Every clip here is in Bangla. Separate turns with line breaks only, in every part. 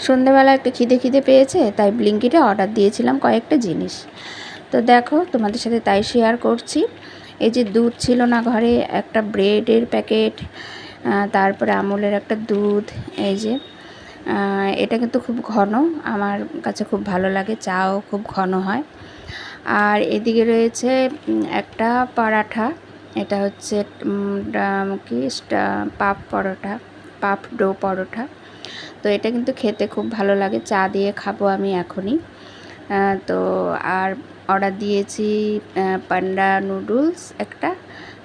সন্ধ্যেবেলা একটু খিদে খিদে পেয়েছে, তাই ব্লিঙ্কিটে অর্ডার দিয়েছিলাম কয়েকটা জিনিস। তো দেখো তোমাদের সাথে তাই শেয়ার করছি। এই যে দুধ ছিল না ঘরে, একটা ব্রেডের প্যাকেট, তারপরে আমুলের একটা দুধ, এই যে এটা কিন্তু খুব ঘন, আমার কাছে খুব ভালো লাগে, চাও খুব ঘন হয়। আর এদিকে রয়েছে একটা পরাঠা, এটা হচ্ছে কি পাপ পরোটা, পাপ ডো পরোটা। তো এটা কিন্তু খেতে খুব ভালো লাগে, চা দিয়ে খাবো আমি এখনই। তো আর অর্ডার দিয়েছি পান্ডা নুডলস একটা,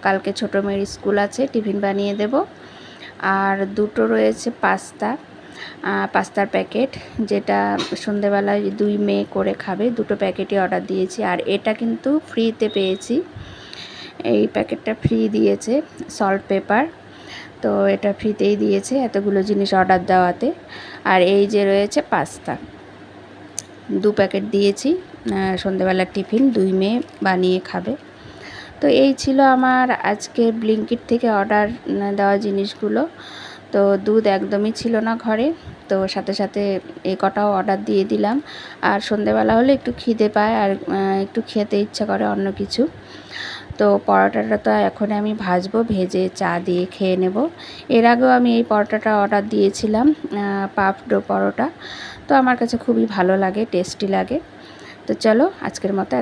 কালকে ছোটো মেয়ের স্কুল আছে, টিফিন বানিয়ে দেব। আর দুটো রয়েছে পাস্তার প্যাকেট, যেটা সন্ধেবেলায় 2 মেয়ে করে খাবে, দুটো প্যাকেটই অর্ডার দিয়েছি। আর এটা কিন্তু ফ্রিতে পেয়েছি, এই প্যাকেটটা ফ্রি দিয়েছে, সল্ট পেপার, তো এটা ফ্রিতেই দিয়েছে এতগুলো জিনিস অর্ডার দেওয়াতে। আর এই যে রয়েছে পাস্তা, 2 প্যাকেট দিয়েছি, সন্ধেবেলার টিফিন 2 মেয়ে বানিয়ে খাবে। তো এই ছিল আমার আজকে ব্লিঙ্কিট থেকে অর্ডার দেওয়া জিনিসগুলো। তো দুধ একদমই ছিল না ঘরে, তো সাথে সাথে এই কটাও অর্ডার দিয়ে দিলাম। আর সন্ধেবেলা হলে একটু খিদে পায়, আর একটু খেতে ইচ্ছা করে অন্য কিছু। তো পরোটাটা তো এখন আমি ভাজবো, ভেজে চা দিয়ে খেয়ে নেব। এর আগেও আমি এই পরোটাটা অর্ডার দিয়েছিলাম, পাপ ডো পরোটা। তো আমার কাছে খুবই ভালো লাগে, টেস্টি লাগে। তো চলো আজকের মতো